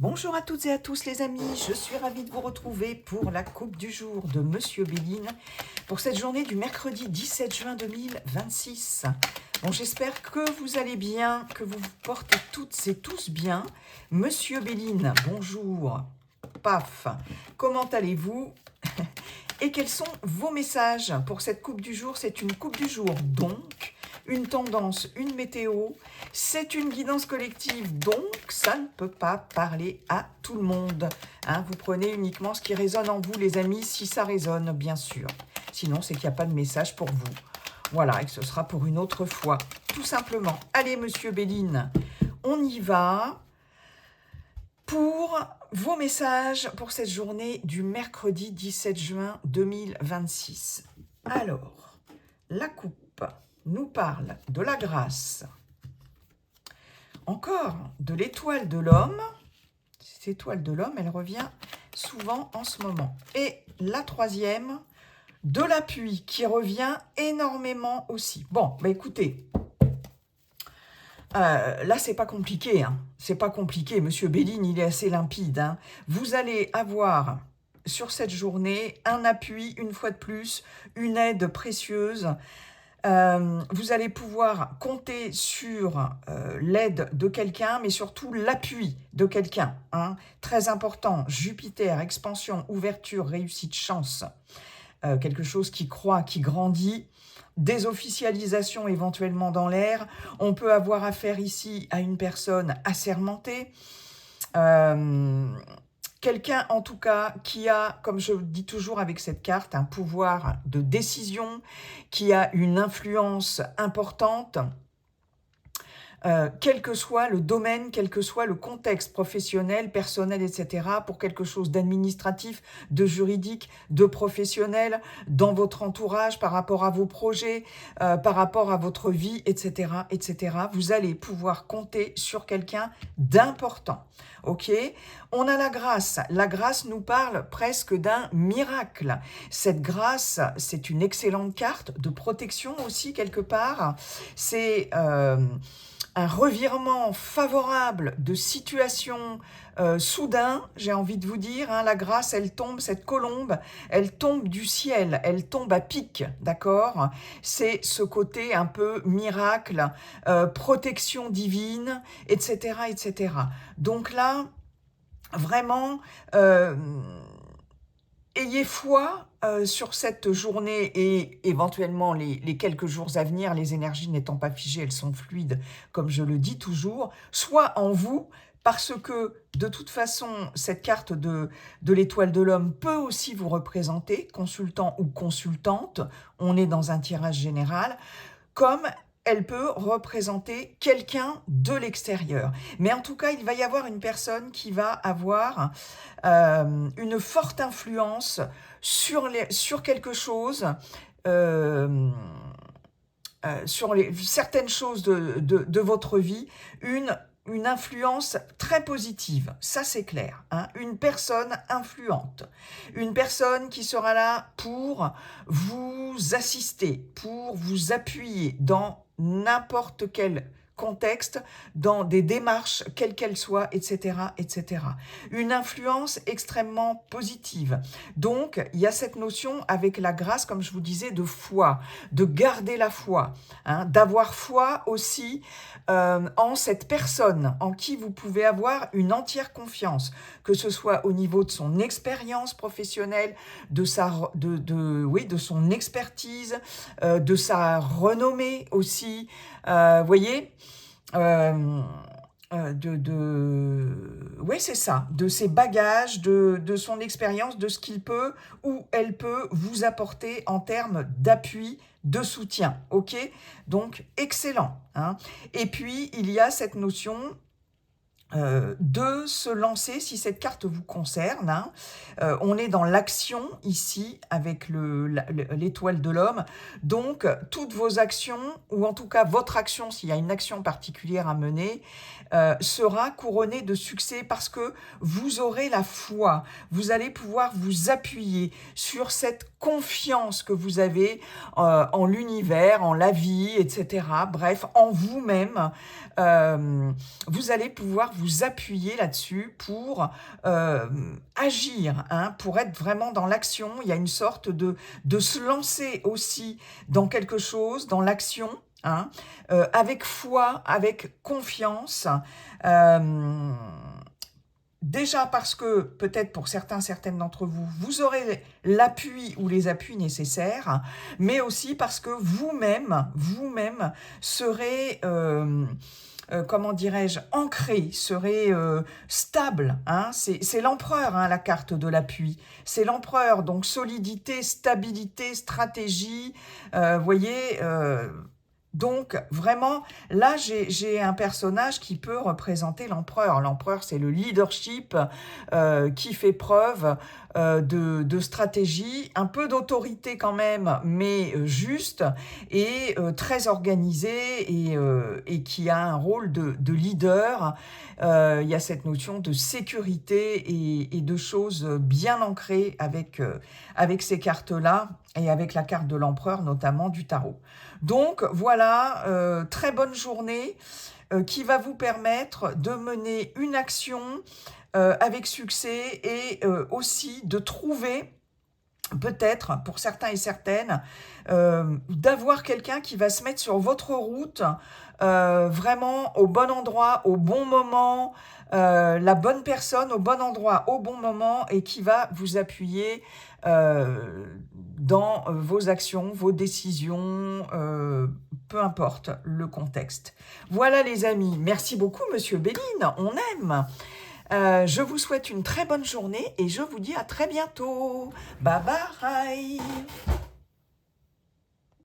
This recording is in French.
Bonjour à toutes et à tous les amis, je suis ravie de vous retrouver pour la coupe du jour de Monsieur Béline pour cette journée du mercredi 17 juin 2026. Bon, j'espère que vous allez bien, que vous vous portez toutes et tous bien. Monsieur Béline, bonjour, paf, comment allez-vous? Et quels sont vos messages pour cette coupe du jour? C'est une coupe du jour, donc une tendance, une météo, c'est une guidance collective, donc ça ne peut pas parler à tout le monde. Hein, vous prenez uniquement ce qui résonne en vous, les amis, si ça résonne, bien sûr. Sinon, c'est qu'il n'y a pas de message pour vous. Voilà, et que ce sera pour une autre fois, tout simplement. Allez, Monsieur Béline, on y va pour vos messages pour cette journée du mercredi 17 juin 2026. Alors, la coupe nous parle de la grâce, encore de l'étoile de l'homme. Cette étoile de l'homme, elle revient souvent en ce moment. Et la troisième, de l'appui, qui revient énormément aussi. Bon, bah écoutez, là, c'est pas compliqué. Hein. C'est pas compliqué. Monsieur Béline, il est assez limpide. Hein. Vous allez avoir sur cette journée un appui, une fois de plus, une aide précieuse. Vous allez pouvoir compter sur l'aide de quelqu'un, mais surtout l'appui de quelqu'un. Hein. Très important, Jupiter, expansion, ouverture, réussite, chance. Quelque chose qui croît, qui grandit. Des officialisations éventuellement dans l'air. On peut avoir affaire ici à une personne assermentée. Quelqu'un, en tout cas, qui a, comme je dis toujours avec cette carte, un pouvoir de décision, qui a une influence importante, quel que soit le domaine, quel que soit le contexte professionnel, personnel, etc., pour quelque chose d'administratif, de juridique, de professionnel, dans votre entourage, par rapport à vos projets, par rapport à votre vie, etc., etc., vous allez pouvoir compter sur quelqu'un d'important. Ok, on a la grâce. La grâce nous parle presque d'un miracle. Cette grâce, c'est une excellente carte de protection aussi quelque part. C'est un revirement favorable de situation soudain, j'ai envie de vous dire. Hein, la grâce, elle tombe, cette colombe, elle tombe du ciel, elle tombe à pic, d'accord? C'est ce côté un peu miracle, protection divine, etc., etc. Donc là, vraiment, ayez foi sur cette journée et éventuellement les quelques jours à venir, les énergies n'étant pas figées, elles sont fluides, comme je le dis toujours, soit en vous, parce que de toute façon, cette carte de l'étoile de l'homme peut aussi vous représenter, consultant ou consultante, on est dans un tirage général, comme elle peut représenter quelqu'un de l'extérieur. Mais en tout cas, il va y avoir une personne qui va avoir une forte influence sur quelque chose, sur certaines choses de votre vie, une influence très positive, ça c'est clair, hein, une personne influente, une personne qui sera là pour vous assister, pour vous appuyer dans n'importe quel contexte, dans des démarches, quelles qu'elles soient, etc., etc. Une influence extrêmement positive. Donc, il y a cette notion avec la grâce, comme je vous disais, de foi, de garder la foi, hein, d'avoir foi aussi en cette personne en qui vous pouvez avoir une entière confiance, que ce soit au niveau de son expérience professionnelle, de son expertise, de sa renommée aussi, voyez, oui, c'est ça, de ses bagages, de son expérience, de ce qu'il peut ou elle peut vous apporter en termes d'appui, de soutien, ok? Donc, excellent. Hein. Et puis, il y a cette notion de se lancer si cette carte vous concerne. Hein. On est dans l'action ici avec l'étoile de l'homme. Donc, toutes vos actions, ou en tout cas votre action, s'il y a une action particulière à mener, sera couronnée de succès parce que vous aurez la foi. Vous allez pouvoir vous appuyer sur cette confiance que vous avez en l'univers, en la vie, etc. Bref, en vous-même. Vous allez pouvoir vous appuyer là-dessus pour agir, hein, pour être vraiment dans l'action. Il y a une sorte de se lancer aussi dans quelque chose, dans l'action, hein, avec foi, avec confiance. Déjà parce que, peut-être pour certains, certaines d'entre vous, vous aurez l'appui ou les appuis nécessaires, mais aussi parce que vous-même serez, comment dirais-je, ancré, serez stable. Hein, c'est l'empereur, hein, la carte de l'appui. C'est l'empereur, donc solidité, stabilité, stratégie, voyez... Donc, vraiment, là, j'ai un personnage qui peut représenter l'empereur. L'empereur, c'est le leadership qui fait preuve de stratégie, un peu d'autorité quand même, mais juste, et très organisé, et qui a un rôle de leader. Il y a cette notion de sécurité et de choses bien ancrées avec ces cartes-là, et avec la carte de l'empereur, notamment du tarot. Donc voilà, très bonne journée qui va vous permettre de mener une action avec succès et aussi de trouver, peut-être pour certains et certaines, d'avoir quelqu'un qui va se mettre sur votre route vraiment au bon endroit, au bon moment, la bonne personne au bon endroit, au bon moment, et qui va vous appuyer dans vos actions, vos décisions, peu importe le contexte. Voilà les amis, merci beaucoup Monsieur Béline, on aime. Je vous souhaite une très bonne journée et je vous dis à très bientôt. Bye bye.